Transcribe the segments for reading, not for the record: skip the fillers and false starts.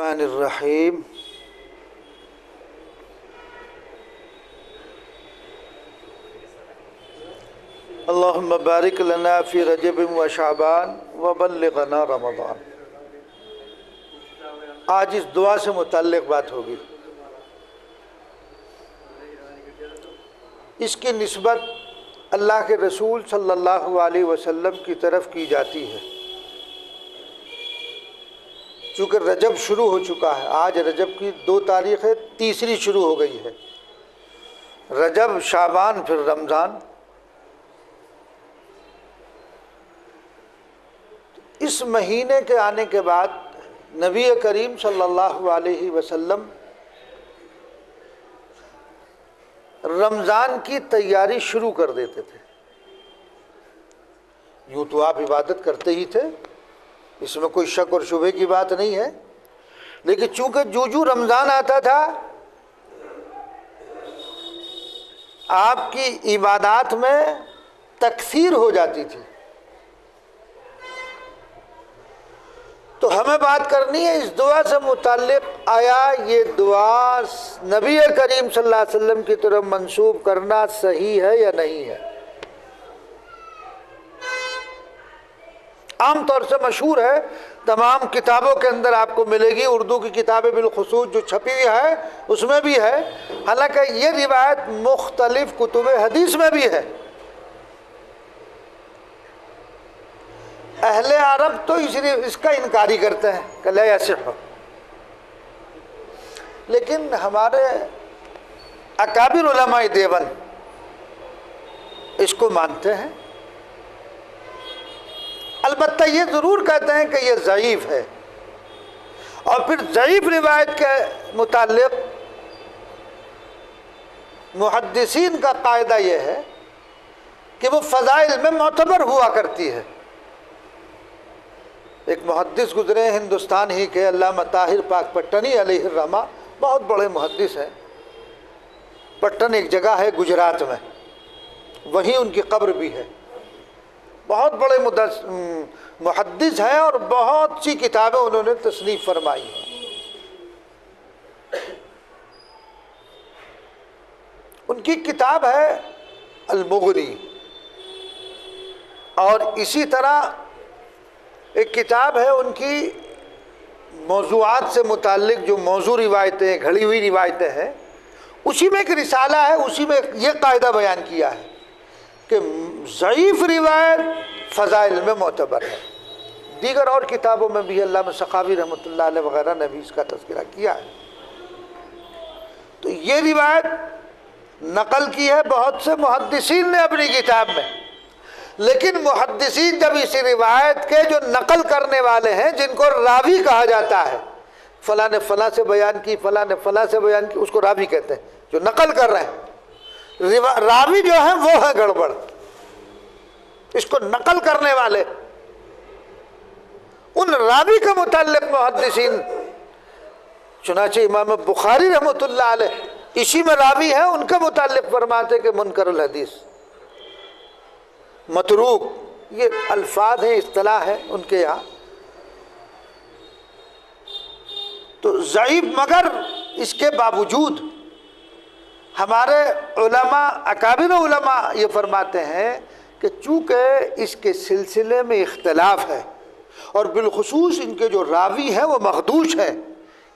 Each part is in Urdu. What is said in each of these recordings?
الرحمن الرحیم اللہم بارک لنا فی رجب و شعبان وبلغنا رمضان۔ آج اس دعا سے متعلق بات ہوگی۔ اس کی نسبت اللہ کے رسول صلی اللہ علیہ وسلم کی طرف کی جاتی ہے، چونکہ رجب شروع ہو چکا ہے۔ آج رجب کی 2 تاریخ ہے، تیسری شروع ہو گئی ہے۔ رجب، شعبان، پھر رمضان۔ اس مہینے کے آنے کے بعد نبی کریم صلی اللہ علیہ وسلم رمضان کی تیاری شروع کر دیتے تھے۔ یوں تو آپ عبادت کرتے ہی تھے، اس میں کوئی شک اور شبہ کی بات نہیں ہے، لیکن چونکہ جو رمضان آتا تھا آپ کی عبادات میں تکثیر ہو جاتی تھی۔ تو ہمیں بات کرنی ہے اس دعا سے متعلق، آیا یہ دعا نبی کریم صلی اللہ علیہ وسلم کی طرف منسوب کرنا صحیح ہے یا نہیں ہے؟ عام طور سے مشہور ہے، تمام کتابوں کے اندر آپ کو ملے گی، اردو کی کتابیں بالخصوص جو چھپی ہوئی ہے اس میں بھی ہے، حالانکہ یہ روایت مختلف کتب حدیث میں بھی ہے۔ اہل عرب تو اس کا انکاری کرتے ہیں کہ لا یصح، لیکن ہمارے اکابر علماء دیوبند اس کو مانتے ہیں۔ البتہ یہ ضرور کہتے ہیں کہ یہ ضعیف ہے، اور پھر ضعیف روایت کے متعلق محدثین کا قاعدہ یہ ہے کہ وہ فضائل میں معتبر ہوا کرتی ہے۔ ایک محدث گزرے ہندوستان ہی کے، علامہ طاہر پاک پٹنی علیہ الرحمہ، بہت بڑے محدث ہیں۔ پٹن ایک جگہ ہے گجرات میں، وہیں ان کی قبر بھی ہے۔ بہت بڑے محدث ہیں اور بہت سی کتابیں انہوں نے تصنیف فرمائی ہیں۔ ان کی کتاب ہے المغنی، اور اسی طرح ایک کتاب ہے ان کی موضوعات سے متعلق، جو موضوع روایتیں، گھڑی ہوئی روایتیں ہیں، اسی میں ایک رسالہ ہے، اسی میں یہ قاعدہ بیان کیا ہے کہ ضعیف روایت فضائل میں معتبر ہے۔ دیگر اور کتابوں میں بھی علامہ سخاوی رحمۃ اللہ علیہ وغیرہ نے بھی اس کا تذکرہ کیا ہے۔ تو یہ روایت نقل کی ہے بہت سے محدثین نے اپنی کتاب میں، لیکن محدثین جب اسی روایت کے جو نقل کرنے والے ہیں، جن کو راوی کہا جاتا ہے، فلاں نے فلاں سے بیان کی، فلاں نے فلاں سے بیان کی، اس کو راوی کہتے ہیں، جو نقل کر رہے ہیں۔ راوی جو ہیں وہ ہے گڑبڑ، اس کو نقل کرنے والے، ان راوی کے متعلق محدثین، چنانچہ امام بخاری رحمۃ اللہ علیہ اسی میں راوی ہیں، ان کے متعلق فرماتے کہ منکر الحدیث، متروک، یہ الفاظ ہیں، اصطلاح ہے ان کے یہاں۔ تو ضعیف، مگر اس کے باوجود ہمارے علماء، اکابر علماء یہ فرماتے ہیں کہ چونکہ اس کے سلسلے میں اختلاف ہے، اور بالخصوص ان کے جو راوی ہیں وہ مخدوش ہیں،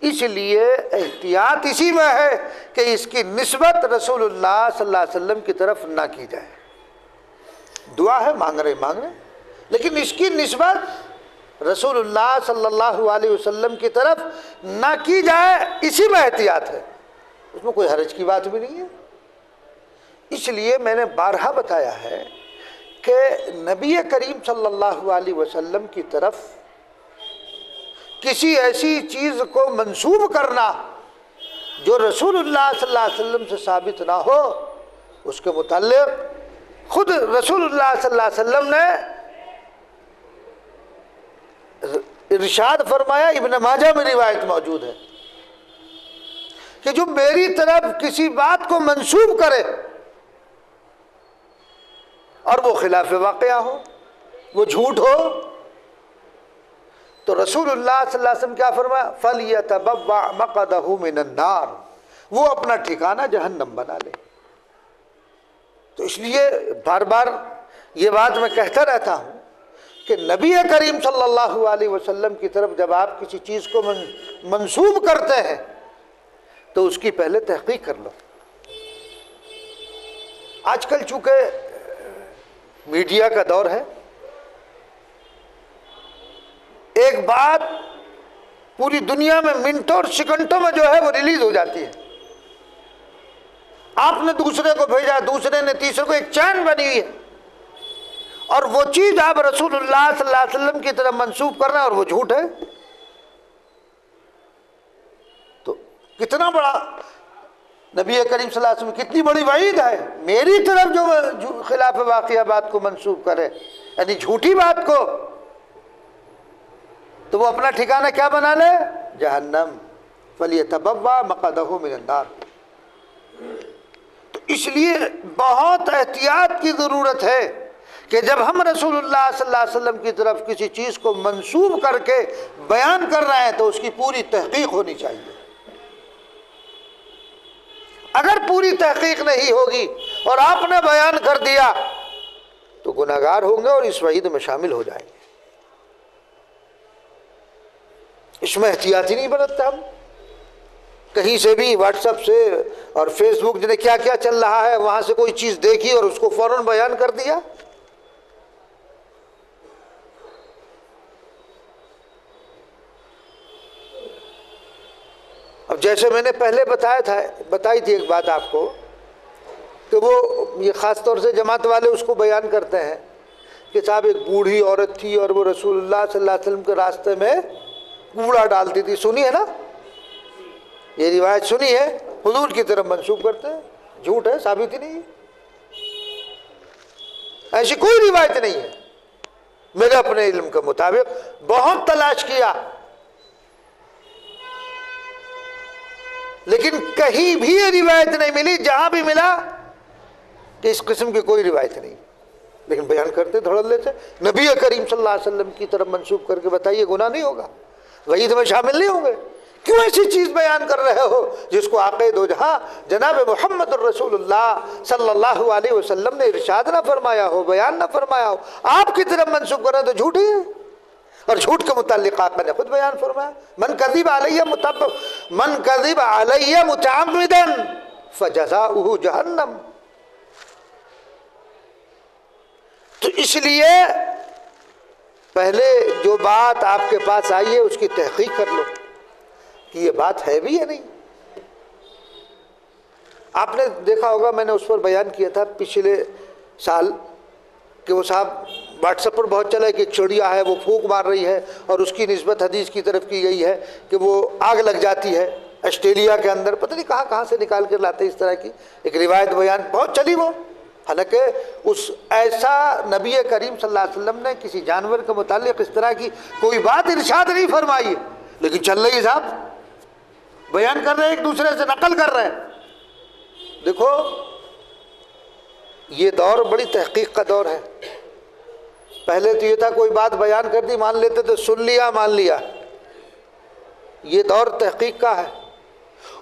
اس لیے احتیاط اسی میں ہے کہ اس کی نسبت رسول اللہ صلی اللہ علیہ وسلم کی طرف نہ کی جائے۔ دعا ہے، مانگ رہے، لیکن اس کی نسبت رسول اللہ صلی اللہ علیہ وسلم کی طرف نہ کی جائے، اسی میں احتیاط ہے، اس میں کوئی حرج کی بات بھی نہیں ہے۔ اس لیے میں نے بارہا بتایا ہے کہ نبی کریم صلی اللہ علیہ وسلم کی طرف کسی ایسی چیز کو منسوب کرنا جو رسول اللہ صلی اللہ علیہ وسلم سے ثابت نہ ہو، اس کے متعلق خود رسول اللہ صلی اللہ علیہ وسلم نے ارشاد فرمایا، ابن ماجہ میں روایت موجود ہے کہ جو میری طرف کسی بات کو منسوب کرے اور وہ خلاف واقعہ ہو، وہ جھوٹ ہو، تو رسول اللہ صلی اللہ علیہ وسلم کیا فرمایا؟ فَلْيَتَبَوَّعْ مَقْعَدَهُ مِنَ النَّارِ، وہ اپنا ٹھکانہ جہنم بنا لے۔ تو اس لیے بار بار یہ بات میں کہتا رہتا ہوں کہ نبی کریم صلی اللہ علیہ وسلم کی طرف جب آپ کسی چیز کو منسوب کرتے ہیں تو اس کی پہلے تحقیق کر لو۔ آج کل چونکہ میڈیا کا دور ہے، ایک بات پوری دنیا میں منٹوں اور سیکنڈوں میں جو ہے وہ ریلیز ہو جاتی ہے۔ آپ نے دوسرے کو بھیجا، دوسرے نے تیسرے کو، ایک چین بنی ہوئی ہے، اور وہ چیز آپ رسول اللہ صلی اللہ علیہ وسلم کی طرف منسوب کر رہے ہیں اور وہ جھوٹ ہے۔ تو کتنا بڑا نبی کریم صلی اللہ علیہ وسلم کتنی بڑی وعید ہے، میری طرف جو خلاف واقعہ بات کو منسوب کرے، یعنی جھوٹی بات کو، تو وہ اپنا ٹھکانہ کیا بنا لے؟ جہنم۔ فَلْيَتَبَوَّعْ مَقْعَدَهُ مِنَ النَّارِ۔ تو اس لیے بہت احتیاط کی ضرورت ہے کہ جب ہم رسول اللہ صلی اللہ علیہ وسلم کی طرف کسی چیز کو منسوب کر کے بیان کر رہے ہیں تو اس کی پوری تحقیق ہونی چاہیے۔ اگر پوری تحقیق نہیں ہوگی اور آپ نے بیان کر دیا تو گناہگار ہوں گے اور اس وعید میں شامل ہو جائیں گے۔ اس میں احتیاطی نہیں برتتے ہم، کہیں سے بھی واٹس ایپ سے اور فیس بک جنہیں کیا کیا چل رہا ہے وہاں سے کوئی چیز دیکھی اور اس کو فوراً بیان کر دیا۔ اب جیسے میں نے پہلے بتائی تھی ایک بات آپ کو کہ وہ یہ خاص طور سے جماعت والے اس کو بیان کرتے ہیں کہ صاحب ایک بوڑھی عورت تھی اور وہ رسول اللہ صلی اللہ علیہ وسلم کے راستے میں کوڑا ڈالتی تھی، سنی ہے نا؟ یہ روایت سنی ہے، حضور کی طرف منسوب کرتے ہیں، جھوٹ ہے، ثابت ہی نہیں ہے، ایسی کوئی روایت نہیں ہے۔ میرے اپنے علم کے مطابق بہت تلاش کیا لیکن کہیں بھی یہ روایت نہیں ملی، جہاں بھی ملا کہ اس قسم کی کوئی روایت نہیں، لیکن بیان کرتے دھڑ لیتے۔ نبی کریم صلی اللہ علیہ وسلم کی طرف منسوب کر کے بتائیے، گناہ نہیں ہوگا؟ وعید میں شامل نہیں ہوں گے؟ کیوں ایسی چیز بیان کر رہے ہو جس کو آقا دو جہاں جناب محمد الرسول اللہ صلی اللہ علیہ وسلم نے ارشاد نہ فرمایا ہو، بیان نہ فرمایا ہو، آپ کی طرف منسوب کر رہے ہیں تو جھوٹ ہی ہے۔ اور جھوٹ کے متعلق آقا نے خود بیان فرمایا، من کذب علی متعمدا فجزاؤہ جہنم۔ تو اس لیے پہلے جو بات آپ کے پاس آئی ہے اس کی تحقیق کر لو کہ یہ بات ہے بھی یا نہیں۔ آپ نے دیکھا ہوگا، میں نے اس پر بیان کیا تھا پچھلے سال کہ وہ صاحب واٹس ایپ پر بہت چلا ہے کہ ایک چڑیا ہے وہ پھونک مار رہی ہے اور اس کی نسبت حدیث کی طرف کی گئی ہے کہ وہ آگ لگ جاتی ہے آسٹریلیا کے اندر، پتہ نہیں کہاں سے نکال کر لاتے اس طرح کی ایک روایت بیان، بہت چلی وہ۔ حالانکہ اس ایسا نبی کریم صلی اللہ علیہ وسلم نے کسی جانور کے متعلق اس طرح کی کوئی بات ارشاد نہیں فرمائی ہے، لیکن چل رہی ہے صاحب، بیان کر رہے ہیں، ایک دوسرے سے نقل کر رہے ہیں۔ دیکھو یہ دور بڑی تحقیق کا دور ہے۔ پہلے تو یہ تھا کوئی بات بیان کر دی مان لیتے تو سن لیا مان لیا، یہ دور تحقیق کا ہے۔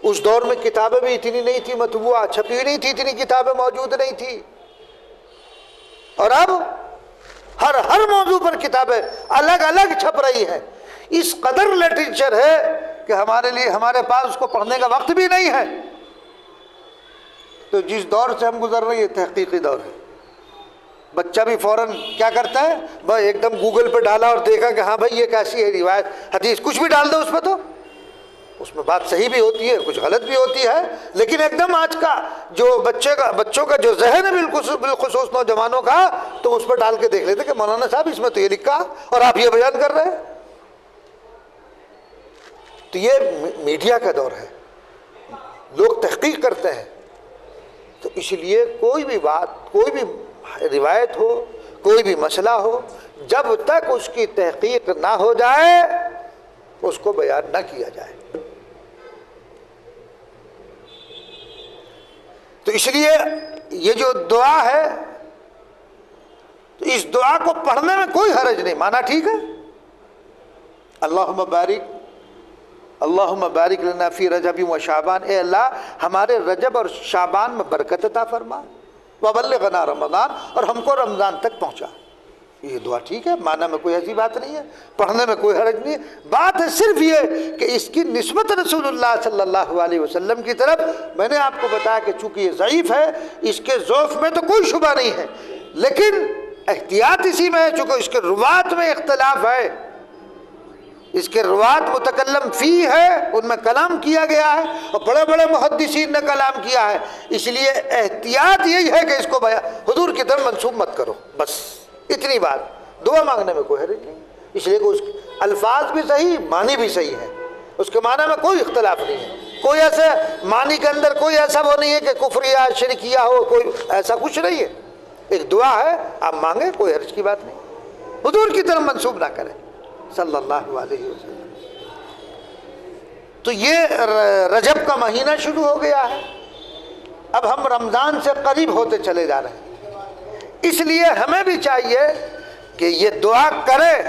اس دور میں کتابیں بھی اتنی نہیں تھی، مطبوعہ چھپی نہیں تھی، اتنی کتابیں موجود نہیں تھی، اور اب ہر موضوع پر کتابیں الگ الگ چھپ رہی ہیں۔ اس قدر لٹریچر ہے کہ ہمارے پاس اس کو پڑھنے کا وقت بھی نہیں ہے۔ تو جس دور سے ہم گزر رہے ہیں یہ تحقیقی دور ہے۔ بچہ بھی فوراً کیا کرتا ہے، بس ایک دم گوگل پہ ڈالا اور دیکھا کہ ہاں بھائی یہ کیسی ہے روایت حدیث، کچھ بھی ڈال دو اس پہ تو اس میں بات صحیح بھی ہوتی ہے، کچھ غلط بھی ہوتی ہے، لیکن ایک دم آج کا جو بچوں کا جو ذہن ہے بالخصوص نوجوانوں کا، تو اس پر ڈال کے دیکھ لیتے کہ مولانا صاحب اس میں تو یہ لکھا اور آپ یہ بیان کر رہے ہیں۔ تو یہ میڈیا کا دور ہے، لوگ تحقیق کرتے ہیں۔ تو اس لیے کوئی بھی بات، کوئی بھی روایت ہو، کوئی بھی مسئلہ ہو، جب تک اس کی تحقیق نہ ہو جائے اس کو بیان نہ کیا جائے۔ تو اس لیے یہ جو دعا ہے، تو اس دعا کو پڑھنے میں کوئی حرج نہیں، مانا ٹھیک ہے، اللہم بارک لنا فی رجب و شعبان، اے اللہ ہمارے رجب اور شعبان میں برکت عطا فرما، وبلغنا رمضان، اور ہم کو رمضان تک پہنچا۔ یہ دعا ٹھیک ہے، معنی میں کوئی ایسی بات نہیں ہے، پڑھنے میں کوئی حرج نہیں ہے، بات ہے صرف یہ کہ اس کی نسبت رسول اللہ صلی اللہ علیہ وسلم کی طرف۔ میں نے آپ کو بتایا کہ چونکہ یہ ضعیف ہے، اس کے ضعف میں تو کوئی شبہ نہیں ہے، لیکن احتیاط اسی میں ہے چونکہ اس کے روات میں اختلاف ہے، اس کے روات متکلم فی ہے، ان میں کلام کیا گیا ہے، اور بڑے بڑے محدثین نے کلام کیا ہے، اس لیے احتیاط یہی ہے کہ اس کو حضور کی طرف منسوب مت کرو، بس اتنی بات۔ دعا مانگنے میں کوئی حرج نہیں، اس لیے کہ اس الفاظ بھی صحیح، معنی بھی صحیح ہے، اس کے معنی میں کوئی اختلاف نہیں ہے، کوئی ایسے معنی کے اندر کوئی ایسا وہ نہیں ہے کہ کفر یا شرکیہ ہو، کوئی ایسا کچھ نہیں ہے، ایک دعا ہے، آپ مانگیں، کوئی حرج کی بات نہیں، حضور کی طرف منسوب نہ کریں صلی اللہ علیہ وسلم۔ تو یہ رجب کا مہینہ شروع ہو گیا ہے، اب ہم رمضان سے قریب ہوتے چلے جا رہے ہیں، اس لیے ہمیں بھی چاہیے کہ یہ دعا کریں،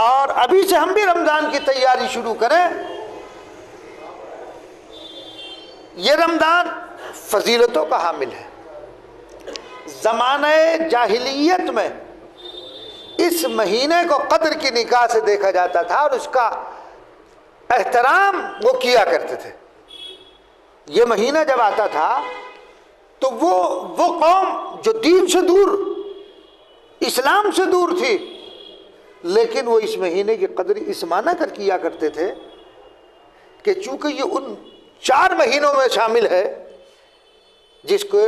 اور ابھی سے ہم بھی رمضان کی تیاری شروع کریں۔ یہ رمضان فضیلتوں کا حامل ہے، زمانہ جاہلیت میں اس مہینے کو قدر کی نگاہ سے دیکھا جاتا تھا اور اس کا احترام وہ کیا کرتے تھے۔ یہ مہینہ جب آتا تھا تو وہ قوم جو دین سے دور، اسلام سے دور تھی، لیکن وہ اس مہینے کی قدر اس معنی کر کیا کرتے تھے کہ چونکہ یہ ان 4 مہینوں میں شامل ہے جس کو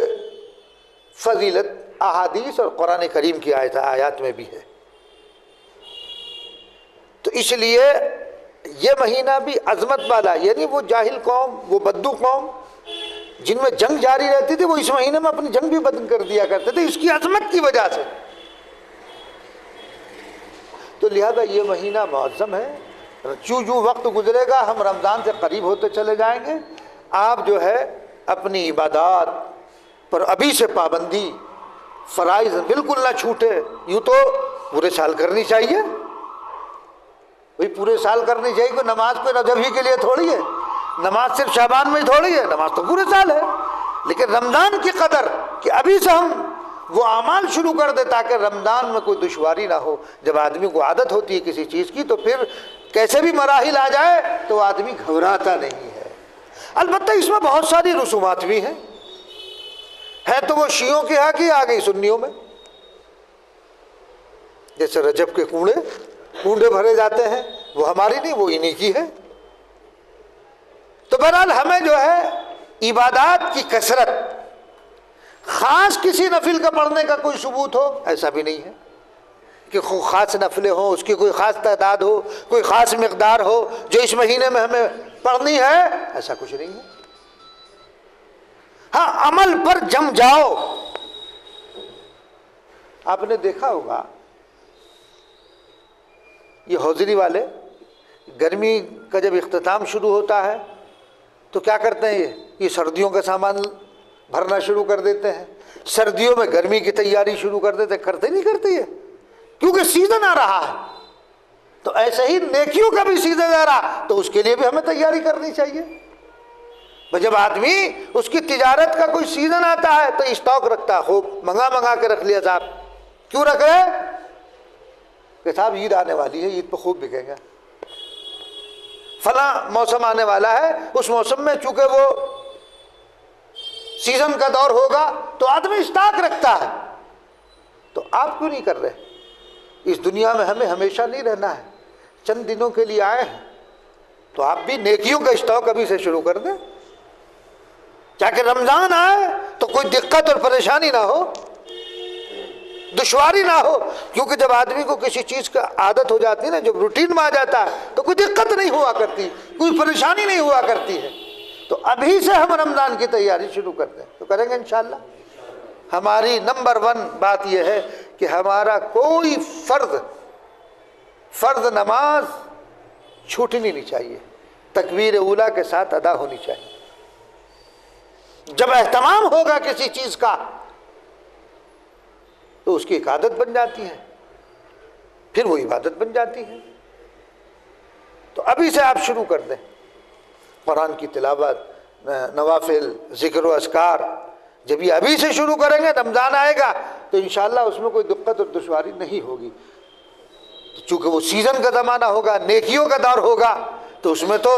فضیلت احادیث اور قرآن کریم کی آیات میں بھی ہے، تو اس لیے یہ مہینہ بھی عظمت والا، یعنی وہ جاہل قوم، وہ بدو قوم جن میں جنگ جاری رہتی تھی، وہ اس مہینے میں اپنی جنگ بھی بند کر دیا کرتے تھے اس کی عظمت کی وجہ سے۔ تو لہذا یہ مہینہ معظم ہے، جو وقت گزرے گا ہم رمضان سے قریب ہوتے چلے جائیں گے، آپ جو ہے اپنی عبادات پر ابھی سے پابندی، فرائض بالکل نہ چھوٹے۔ یوں تو پورے سال کرنی چاہیے، بھئی پورے سال کرنی چاہیے، کوئی نماز کوئی رجب ہی کے لیے تھوڑی ہے، نماز صرف شعبان میں ہی تھوڑی ہے، نماز تو پورے سال ہے، لیکن رمضان کی قدر کہ ابھی سے ہم وہ اعمال شروع کر دے تاکہ رمضان میں کوئی دشواری نہ ہو۔ جب آدمی کو عادت ہوتی ہے کسی چیز کی تو پھر کیسے بھی مراحل آ جائے تو آدمی گھبراتا نہیں ہے۔ البتہ اس میں بہت ساری رسومات بھی ہیں، ہے تو وہ شیعوں کے ہاں کی، آ گئی سنیوں میں، جیسے رجب کے کنڈے بھرے جاتے ہیں، وہ ہماری نہیں، وہ انہی کی ہے۔ تو بہرحال ہمیں جو ہے عبادات کی کثرت، خاص کسی نفل کا پڑھنے کا کوئی ثبوت ہو ایسا بھی نہیں ہے کہ خاص نفلیں ہوں، اس کی کوئی خاص تعداد ہو، کوئی خاص مقدار ہو جو اس مہینے میں ہمیں پڑھنی ہے، ایسا کچھ نہیں ہے۔ ہاں، عمل پر جم جاؤ۔ آپ نے دیکھا ہوگا یہ حوضری والے گرمی کا جب اختتام شروع ہوتا ہے تو کیا کرتے ہیں، یہ سردیوں کا سامان بھرنا شروع کر دیتے ہیں، سردیوں میں گرمی کی تیاری شروع کر دیتے ہیں، کرتے نہیں کرتے یہ، کیونکہ سیزن آ رہا ہے۔ تو ایسے ہی نیکیوں کا بھی سیزن آ رہا تو اس کے لیے بھی ہمیں تیاری کرنی چاہیے۔ جب آدمی اس کی تجارت کا کوئی سیزن آتا ہے تو اسٹاک رکھتا ہے، خوب منگا کے رکھ لیا صاحب، کیوں رکھ رہے کہ صاحب عید آنے والی ہے، عید پہ خوب بکے گا، فلاں موسم آنے والا ہے، اس موسم میں چونکہ وہ سیزن کا دور ہوگا تو آدمی اسٹاک رکھتا ہے۔ تو آپ کیوں نہیں کر رہے؟ اس دنیا میں ہمیں ہمیشہ نہیں رہنا ہے، چند دنوں کے لیے آئے ہیں، تو آپ بھی نیکیوں کا اسٹاک ابھی سے شروع کر دیں، تاکہ رمضان آئے تو کوئی دقت اور پریشانی نہ ہو، دشواری نہ ہو۔ کیونکہ جب آدمی کو کسی چیز کا عادت ہو جاتی ہے نا، جب روٹین میں آ جاتا ہے تو کوئی دقت نہیں ہوا کرتی، کوئی پریشانی نہیں ہوا کرتی ہے۔ تو ابھی سے ہم رمضان کی تیاری شروع کرتے ہیں تو کریں گے انشاءاللہ۔ ہماری نمبر 1 بات یہ ہے کہ ہمارا کوئی فرض نماز چھوٹنی نہیں چاہیے، تکبیر اولیٰ کے ساتھ ادا ہونی چاہیے۔ جب اہتمام ہوگا کسی چیز کا تو اس کی ایک عادت بن جاتی ہے، پھر وہ عبادت بن جاتی ہے۔ تو ابھی سے آپ شروع کر دیں، قرآن کی تلاوت، نوافل، ذکر و اذکار، جب یہ ابھی سے شروع کریں گے، رمضان آئے گا تو انشاءاللہ اس میں کوئی دقت اور دشواری نہیں ہوگی، چونکہ وہ سیزن کا زمانہ ہوگا، نیکیوں کا دور ہوگا، تو اس میں تو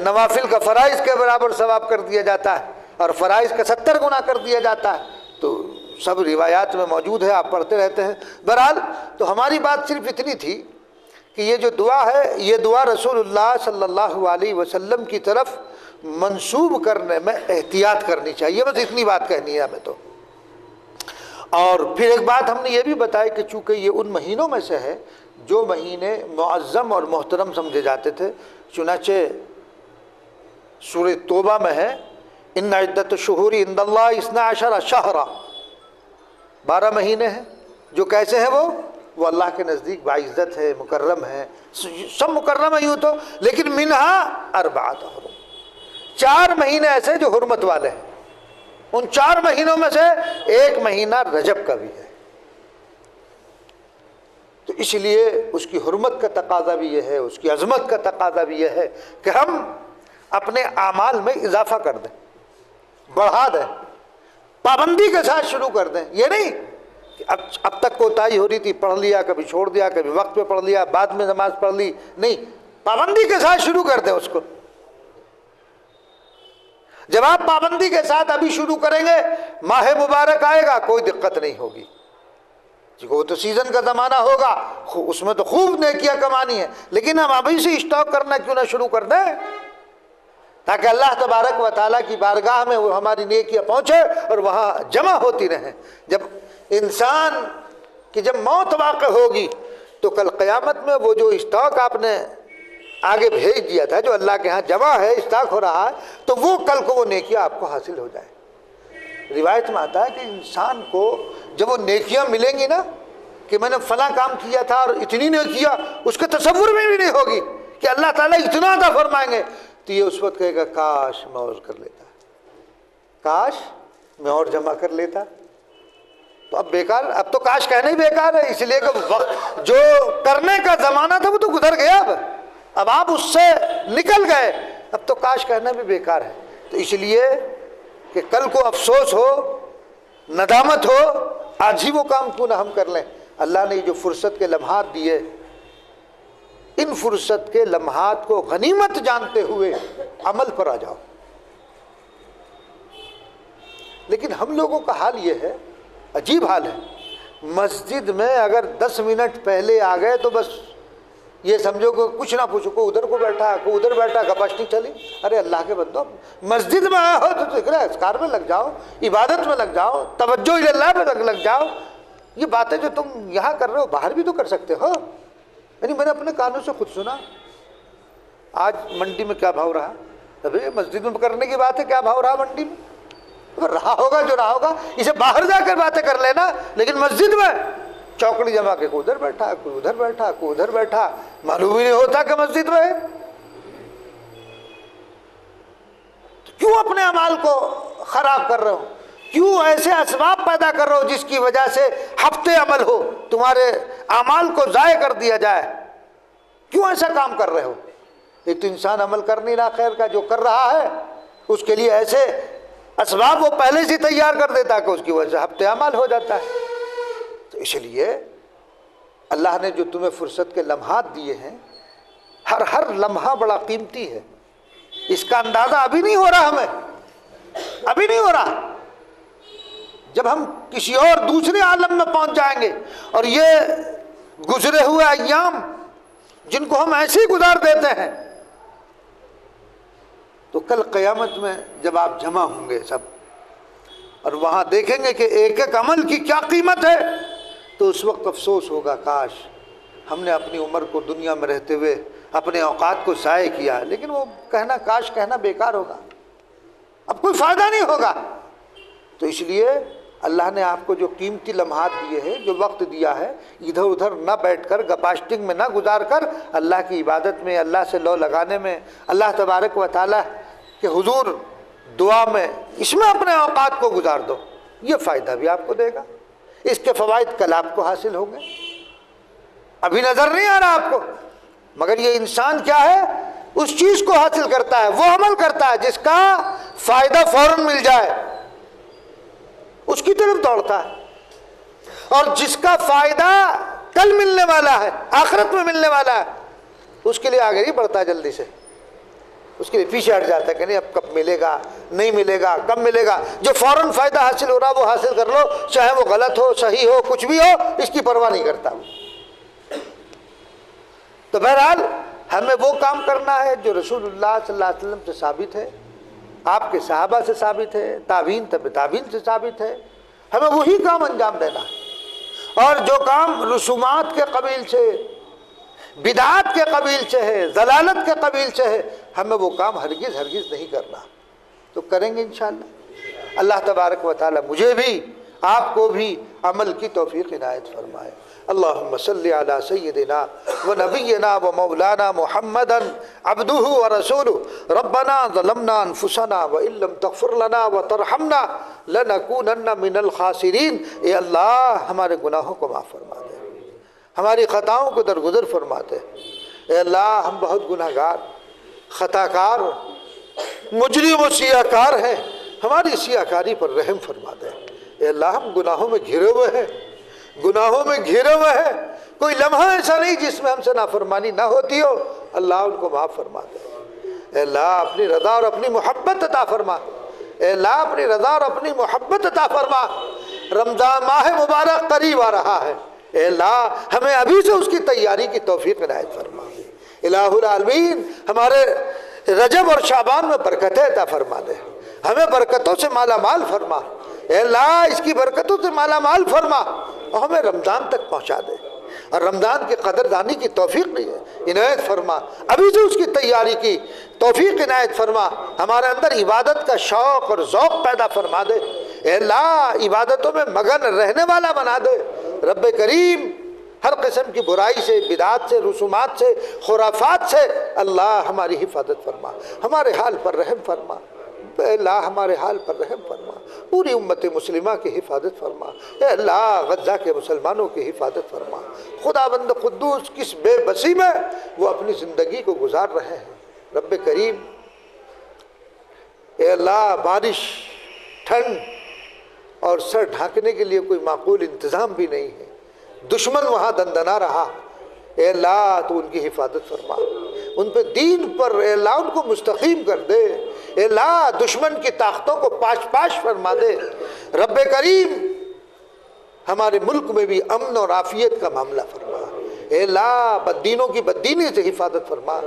نوافل کا فرائض کے برابر ثواب کر دیا جاتا ہے اور فرائض کا 70 گنا کر دیا جاتا ہے، تو سب روایات میں موجود ہے، آپ پڑھتے رہتے ہیں۔ بہرحال تو ہماری بات صرف اتنی تھی کہ یہ جو دعا ہے، یہ دعا رسول اللہ صلی اللہ علیہ وسلم کی طرف منسوب کرنے میں احتیاط کرنی چاہیے، بس اتنی بات کہنی ہے ہمیں تو۔ اور پھر ایک بات ہم نے یہ بھی بتائی کہ چونکہ یہ ان مہینوں میں سے ہے جو مہینے معظم اور محترم سمجھے جاتے تھے، چنانچہ سورہ توبہ میں ہے ان عدت الشہور عند اللہ 12 شہرا، 12 مہینے ہیں جو کیسے ہیں، وہ اللہ کے نزدیک باعزت ہے، مکرم ہے، سب مکرم ہے یوں تو، لیکن منہا 4 حرم، 4 مہینے ایسے جو حرمت والے ہیں، ان 4 مہینوں میں سے ایک مہینہ رجب کا بھی ہے، تو اس لیے اس کی حرمت کا تقاضا بھی یہ ہے، اس کی عظمت کا تقاضا بھی یہ ہے کہ ہم اپنے اعمال میں اضافہ کر دیں، بڑھا دیں، پابندی کے ساتھ شروع کر دیں۔ یہ نہیں کہ اب تک کوتاہی ہو رہی تھی، پڑھ لیا، کبھی چھوڑ دیا، کبھی وقت پہ پڑھ لیا، بعد میں نماز پڑھ لی، نہیں، پابندی کے ساتھ شروع کر دیں اس کو۔ جب آپ پابندی کے ساتھ ابھی شروع کریں گے، ماہ مبارک آئے گا، کوئی دقت نہیں ہوگی، وہ تو سیزن کا زمانہ ہوگا، اس میں تو خوب نیکیاں کمانی ہے، لیکن ہم ابھی سے اسٹاک کرنا کیوں نہ شروع کر دیں، تاکہ اللہ تبارک و تعالیٰ کی بارگاہ میں وہ ہماری نیکیاں پہنچے اور وہاں جمع ہوتی رہیں۔ جب انسان کی جب موت واقع ہوگی تو کل قیامت میں وہ جو اسٹاک آپ نے آگے بھیج دیا تھا، جو اللہ کے ہاں جمع ہے، اسٹاک ہو رہا ہے، تو وہ کل کو وہ نیکیاں آپ کو حاصل ہو جائے۔ روایت میں آتا ہے کہ انسان کو جب وہ نیکیاں ملیں گی نا، کہ میں نے فلاں کام کیا تھا اور اتنی نیکیاں، اس کے تصور میں بھی نہیں ہوگی کہ اللہ تعالیٰ اتنا عطا فرمائیں گے، تو یہ اس وقت کہے گا کاش میں اور کر لیتا، کاش میں اور جمع کر لیتا۔ تو اب بیکار، اب تو کاش کہنا ہی بیکار ہے، اس لیے کہ وقت جو کرنے کا زمانہ تھا وہ تو گزر گیا، اب آپ اس سے نکل گئے، اب تو کاش کہنا بھی بیکار ہے۔ تو اس لیے کہ کل کو افسوس ہو، ندامت ہو، آج ہی وہ کام کیوں نہ ہم کر لیں۔ اللہ نے جو فرصت کے لمحات دیے، ان فرصت کے لمحات کو غنیمت جانتے ہوئے عمل پر آ جاؤ۔ لیکن ہم لوگوں کا حال یہ ہے، عجیب حال ہے، مسجد میں اگر 10 منٹ پہلے آ گئے تو بس یہ سمجھو کہ کچھ نہ پوچھو، کوئی ادھر کو بیٹھا، کوئی ادھر بیٹھا، گپشتی چلی۔ ارے اللہ کے بندو، مسجد میں آئے ہو تو ذکر اذکار میں لگ جاؤ، عبادت میں لگ جاؤ، توجہ اللہ پہ لگ جاؤ۔ یہ باتیں جو تم یہاں کر رہے ہو باہر بھی تو کر سکتے ہو۔ یعنی میں نے اپنے کانوں سے خود سنا، آج منڈی میں کیا بھاؤ رہا، ابھی مسجد میں کرنے کی بات ہے، کیا بھاؤ رہا منڈی میں، اگر رہا ہوگا جو رہا ہوگا، اسے باہر جا کر باتیں کر لینا، لیکن مسجد میں چوکڑی جما کے کوئی ادھر بیٹھا، کوئی ادھر بیٹھا، کوئی ادھر بیٹھا، معلوم ہی نہیں ہوتا کہ مسجد میں ہے۔ تو کیوں اپنے اعمال کو خراب کر رہے ہو، کیوں ایسے اسباب پیدا کر رہے ہو جس کی وجہ سے ہفتے عمل ہو، تمہارے اعمال کو ضائع کر دیا جائے، کیوں ایسا کام کر رہے ہو؟ ایک تو انسان عمل کر نہیں رہا خیر کا، جو کر رہا ہے اس کے لیے ایسے اسباب وہ پہلے سے تیار کر دیتا کہ اس کی وجہ سے ہفتے عمل ہو جاتا ہے۔ تو اس لیے اللہ نے جو تمہیں فرصت کے لمحات دیے ہیں، ہر لمحہ بڑا قیمتی ہے، اس کا اندازہ ابھی نہیں ہو رہا، ہمیں ابھی نہیں ہو رہا۔ جب ہم کسی اور دوسرے عالم میں پہنچ جائیں گے، اور یہ گزرے ہوئے ایام جن کو ہم ایسے ہی گزار دیتے ہیں، تو کل قیامت میں جب آپ جمع ہوں گے سب، اور وہاں دیکھیں گے کہ ایک ایک عمل کی کیا قیمت ہے، تو اس وقت افسوس ہوگا کاش ہم نے اپنی عمر کو دنیا میں رہتے ہوئے اپنے اوقات کو ضائع کیا۔ لیکن وہ کہنا، کاش کہنا بیکار ہوگا، اب کوئی فائدہ نہیں ہوگا۔ تو اس لیے اللہ نے آپ کو جو قیمتی لمحات دیے ہیں، جو وقت دیا ہے، ادھر ادھر نہ بیٹھ کر، گپاشٹنگ میں نہ گزار کر، اللہ کی عبادت میں، اللہ سے لو لگانے میں، اللہ تبارک و تعالیٰ کے حضور دعا میں، اس میں اپنے اوقات کو گزار دو، یہ فائدہ بھی آپ کو دے گا، اس کے فوائد کل آپ کو حاصل ہوں گے، ابھی نظر نہیں آ رہا آپ کو، مگر یہ انسان کیا ہے؟ اس چیز کو حاصل کرتا ہے، وہ عمل کرتا ہے جس کا فائدہ فوراً مل جائے، اس کی طرف دوڑتا ہے، اور جس کا فائدہ کل ملنے والا ہے، آخرت میں ملنے والا ہے، اس کے لیے آگے نہیں بڑھتا جلدی سے، اس کے لیے پیچھے ہٹ جاتا ہے کہ نہیں اب کب ملے گا، نہیں ملے گا، کب ملے گا۔ جو فوراً فائدہ حاصل ہو رہا وہ حاصل کر لو، چاہے وہ غلط ہو، صحیح ہو، کچھ بھی ہو، اس کی پرواہ نہیں کرتا۔ تو بہرحال ہمیں وہ کام کرنا ہے جو رسول اللہ صلی اللہ علیہ وسلم سے ثابت ہے، آپ کے صحابہ سے ثابت ہے، تابعین تبع تابعین سے ثابت ہے، ہمیں وہی کام انجام دینا ہے۔ اور جو کام رسومات کے قبیل سے، بدعات کے قبیل سے ہے، ضلالت کے قبیل سے ہے، ہمیں وہ کام ہرگز ہرگز نہیں کرنا۔ تو کریں گے انشاءاللہ۔ اللہ تبارک و تعالی مجھے بھی آپ کو بھی عمل کی توفیق عنایت فرمائے۔ اللہم صلی علی سیدنا و نبینا و مولانا محمدا عبدہ و رسولہ ربنا ظلمنا انفسنا وان لم تغفر لنا وترحمنا لنکونن من الخاسرین۔ اے اللہ ہمارے گناہوں کو معاف فرما دے، ہماری خطاؤں کو درگزر فرما دے۔ اے اللہ ہم بہت گناہ گار، خطا کار، مجرم و سیاہ کار ہیں، ہماری سیاہ کاری پر رحم فرما دے۔ اے اللہ ہم گناہوں میں گھرے ہوئے ہیں، گناہوں میں گھرے ہوئے ہیں، کوئی لمحہ ایسا نہیں جس میں ہم سے نافرمانی نہ ہوتی ہو، اللہ ان کو معاف فرما دے۔ اے اللہ اپنی رضا اور اپنی محبت عطا فرما، اے اللہ اپنی رضا اور اپنی محبت عطا فرما۔ رمضان ماہ مبارک قریب آ رہا ہے، اے اللہ ہمیں ابھی سے اس کی تیاری کی توفیق عنایت فرما۔ الہ العالمین ہمارے رجب اور شعبان میں برکتیں عطا فرما دے، ہمیں برکتوں سے مالا مال فرما، اے اللہ اس کی برکتوں سے مالا مال فرما، اور ہمیں رمضان تک پہنچا دے، اور رمضان کی قدردانی کی توفیق نہیں ہے عنایت فرما، ابھی سے اس کی تیاری کی توفیق عنایت فرما، ہمارے اندر عبادت کا شوق اور ذوق پیدا فرما دے، اے اللہ عبادتوں میں مگن رہنے والا بنا دے۔ رب کریم ہر قسم کی برائی سے، بدعات سے، رسومات سے، خرافات سے اللہ ہماری حفاظت فرما، ہمارے حال پر رحم فرما، اے اللہ ہمارے حال پر رحم فرما، پوری امت مسلمہ کی حفاظت فرما، اے اللہ غزہ کے مسلمانوں کی حفاظت فرما۔ خداوند قدوس کس بے بسی میں وہ اپنی زندگی کو گزار رہے ہیں، رب کریم اے اللہ بارش، ٹھنڈ اور سر ڈھانکنے کے لیے کوئی معقول انتظام بھی نہیں ہے، دشمن وہاں دندنا رہا، اے اللہ تو ان کی حفاظت فرما، ان پہ دین پر اے اللہ ان کو مستقیم کر دے، اے اللہ دشمن کی طاقتوں کو پاش پاش فرما دے۔ رب کریم ہمارے ملک میں بھی امن اور عافیت کا معاملہ فرما، اے اللہ بددینوں کی بددینی سے حفاظت فرما،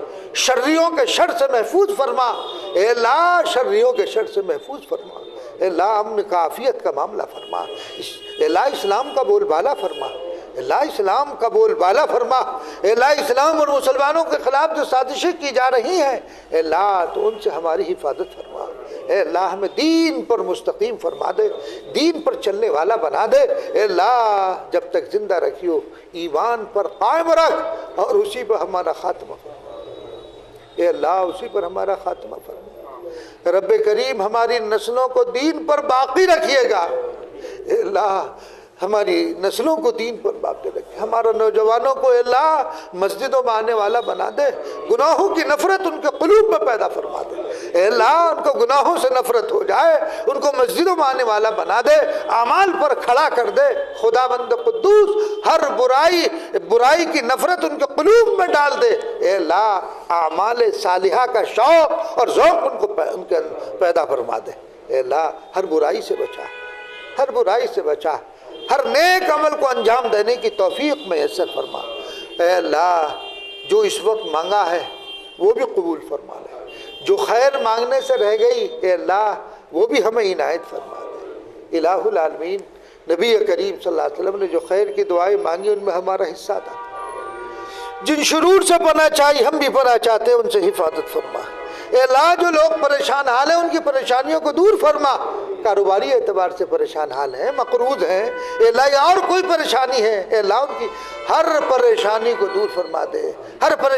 شریوں کے شر سے محفوظ فرما، اے اللہ شریوں کے شر سے محفوظ فرما، اے اللہ امن کا عافیت کا معاملہ فرما، اے اللہ اسلام کا بول بالا فرما، اے اللہ اسلام کا بول بالا فرما، اے اللہ اسلام اور مسلمانوں کے خلاف جو سازشیں کی جا رہی ہیں اے اللہ تو ان سے ہماری حفاظت فرما، اے اللہ ہمیں دین پر مستقیم فرما دے، دین پر چلنے والا بنا دے، اے اللہ جب تک زندہ رکھیو ایمان پر قائم رکھ اور اسی پر ہمارا خاتمہ فرما، اے اللہ اسی پر ہمارا خاتمہ فرما۔ رب کریم ہماری نسلوں کو دین پر باقی رکھیے گا، اے اللہ ہماری نسلوں کو دین پر باقی رکھے، ہمارے نوجوانوں کو اے اللہ مسجدوں میں آنے والا بنا دے، گناہوں کی نفرت ان کے قلوب میں پیدا فرما دے، اے اللہ ان کو گناہوں سے نفرت ہو جائے، ان کو مسجدوں میں آنے والا بنا دے، اعمال پر کھڑا کر دے، خداوند قدوس ہر برائی کی نفرت ان کے قلوب میں ڈال دے، اے اللہ اعمال صالحہ کا شوق اور ذوق ان کے پیدا فرما دے، اے اللہ ہر برائی سے بچا، ہر برائی سے بچا، ہر نیک عمل کو انجام دینے کی توفیق میسر فرما، اے اللہ جو اس وقت مانگا ہے وہ بھی قبول فرما لے، جو خیر مانگنے سے رہ گئی اے اللہ وہ بھی ہمیں عنایت فرما دے۔ الہ العالمین نبی کریم صلی اللہ علیہ وسلم نے جو خیر کی دعائیں مانگی ان میں ہمارا حصہ تھا، جن شرور سے پناہ چاہی ہم بھی پناہ چاہتے ہیں ان سے حفاظت فرما، اے اللہ جو لوگ پریشان حال ہیں ان کی پریشانیوں کو دور فرما، کاروباری اعتبار سے پریشان حال ہیں، مقروض ہیں، اے اللہ یا اور کوئی پریشانی ہے اے اللہ ان کی ہر پریشانی کو دور فرما دے، ہر پریشانی